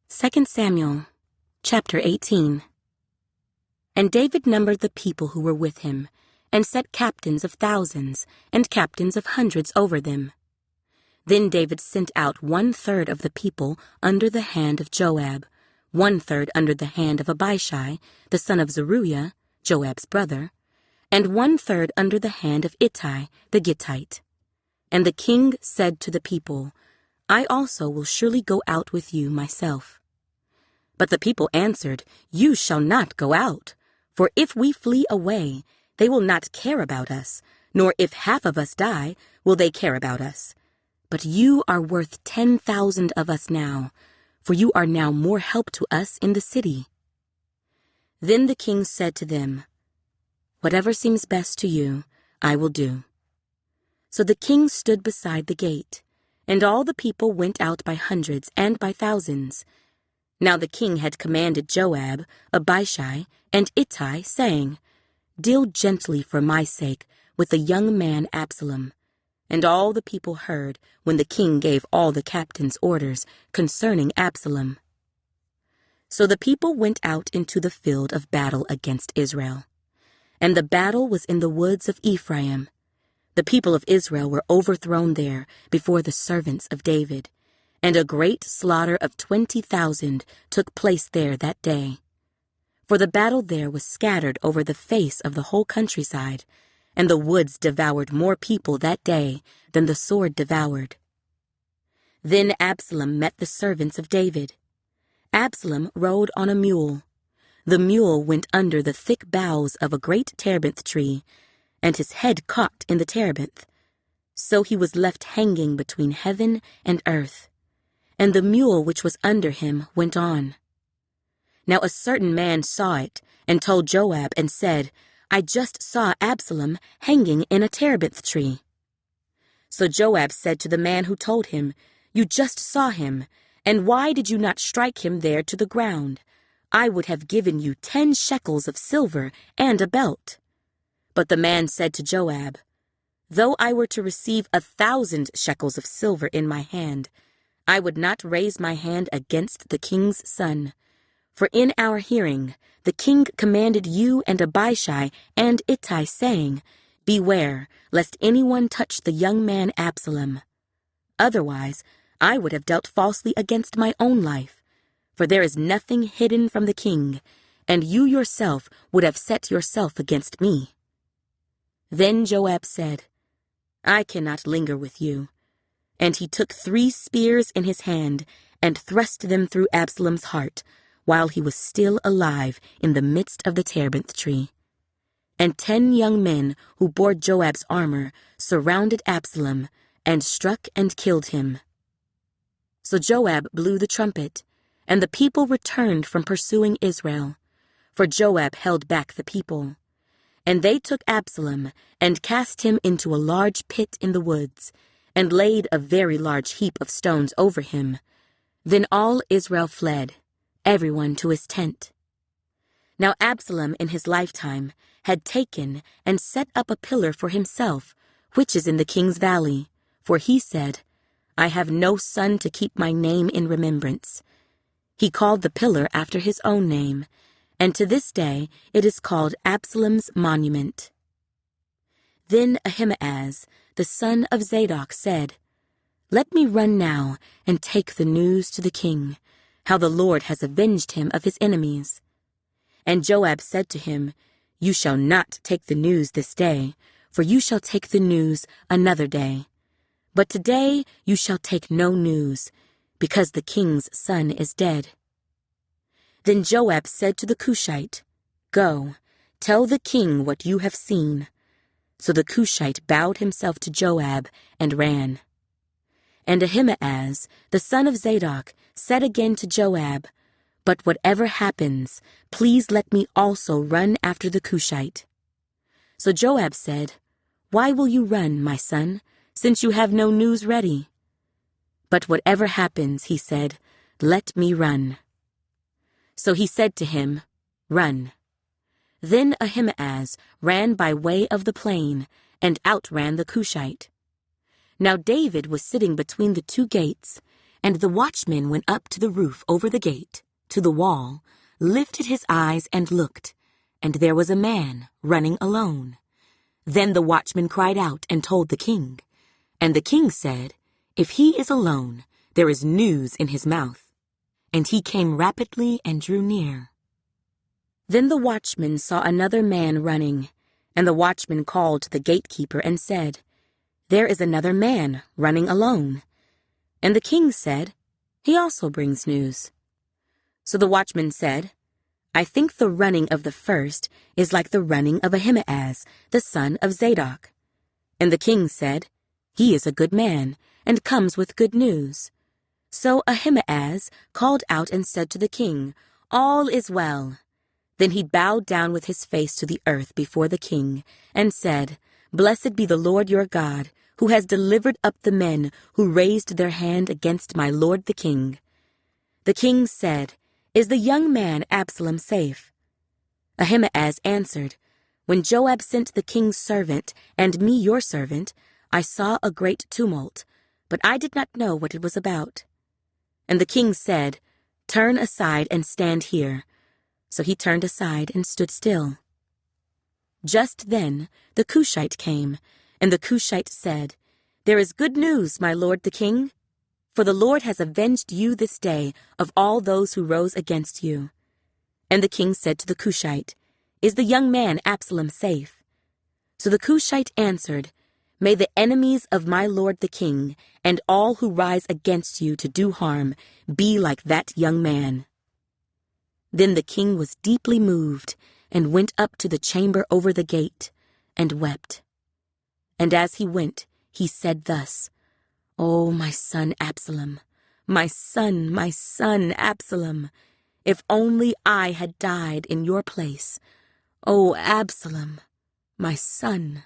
2 Samuel, chapter 18. And David numbered the people who were with him, and set captains of thousands and captains of hundreds over them. Then David sent out 1/3 of the people under the hand of Joab, 1/3 under the hand of Abishai, the son of Zeruiah, Joab's brother, and 1/3 under the hand of Ittai the Gittite. And the king said to the people, I also will surely go out with you myself. But the people answered, You shall not go out, for if we flee away, they will not care about us, nor if half of us die, will they care about us. But you are worth 10,000 of us now, for you are now more help to us in the city. Then the king said to them, Whatever seems best to you, I will do. So the king stood beside the gate, and all the people went out by hundreds and by thousands. Now the king had commanded Joab, Abishai, and Ittai, saying, Deal gently for my sake with the young man Absalom. And all the people heard when the king gave all the captains orders concerning Absalom. So the people went out into the field of battle against Israel. And the battle was in the woods of Ephraim. The people of Israel were overthrown there before the servants of David, and a great slaughter of 20,000 took place there that day. For the battle there was scattered over the face of the whole countryside, and the woods devoured more people that day than the sword devoured. Then Absalom met the servants of David. Absalom rode on a mule. The mule went under the thick boughs of a great terebinth tree, and his head caught in the terebinth. So he was left hanging between heaven and earth, and the mule which was under him went on. Now a certain man saw it, and told Joab, and said, I just saw Absalom hanging in a terebinth tree. So Joab said to the man who told him, You just saw him, and why did you not strike him there to the ground? I would have given you 10 shekels of silver and a belt. But the man said to Joab, Though I were to receive 1,000 shekels of silver in my hand, I would not raise my hand against the king's son. For in our hearing the king commanded you and Abishai and Ittai, saying, Beware, lest anyone touch the young man Absalom. Otherwise, I would have dealt falsely against my own life. For there is nothing hidden from the king, and you yourself would have set yourself against me. Then Joab said, I cannot linger with you. And he took 3 spears in his hand, and thrust them through Absalom's heart, while he was still alive in the midst of the terebinth tree. And 10 young men who bore Joab's armor surrounded Absalom, and struck and killed him. So Joab blew the trumpet, and the people returned from pursuing Israel, for Joab held back the people. And they took Absalom, and cast him into a large pit in the woods, and laid a very large heap of stones over him. Then all Israel fled, everyone to his tent. Now Absalom in his lifetime had taken and set up a pillar for himself, which is in the king's valley, for he said, I have no son to keep my name in remembrance. He called the pillar after his own name, and to this day it is called Absalom's monument. Then Ahimaaz, the son of Zadok, said, Let me run now and take the news to the king, how the Lord has avenged him of his enemies. And Joab said to him, You shall not take the news this day, for you shall take the news another day. But today you shall take no news, because the king's son is dead. Then Joab said to the Cushite, Go, tell the king what you have seen. So the Cushite bowed himself to Joab and ran. And Ahimaaz, the son of Zadok, said again to Joab, But whatever happens, please let me also run after the Cushite. So Joab said, Why will you run, my son, since you have no news ready? But whatever happens, he said, let me run. So he said to him, Run. Then Ahimaaz ran by way of the plain, and outran the Cushite. Now David was sitting between the 2 gates, And the watchman went up to the roof over the gate, to the wall, lifted his eyes and looked, and there was a man running alone. Then the watchman cried out and told the king. And the king said, "If he is alone, there is news in his mouth." And he came rapidly and drew near. Then the watchman saw another man running, and the watchman called to the gatekeeper and said, "There is another man running alone." And the king said, "He also brings news." So the watchman said, "I think the running of the first is like the running of Ahimaaz, the son of Zadok." And the king said, "He is a good man, and comes with good news." So Ahimaaz called out and said to the king, "All is well." Then he bowed down with his face to the earth before the king, and said, "Blessed be the Lord your God, who has delivered up the men who raised their hand against my lord the king." The king said, "Is the young man Absalom safe?" Ahimaaz answered, "When Joab sent the king's servant and me your servant, I saw a great tumult, but I did not know what it was about." And the king said, "Turn aside and stand here." So he turned aside and stood still. Just then the Cushite came, and the Cushite said, "There is good news, my lord the king. For the Lord has avenged you this day of all those who rose against you." And the king said to the Cushite, "Is the young man Absalom safe?" So the Cushite answered, "May the enemies of my lord the king, and all who rise against you to do harm, be like that young man." Then the king was deeply moved, and went up to the chamber over the gate, and wept. And as he went, he said thus, "O my son Absalom, my son Absalom, if only I had died in your place. O Absalom, my son."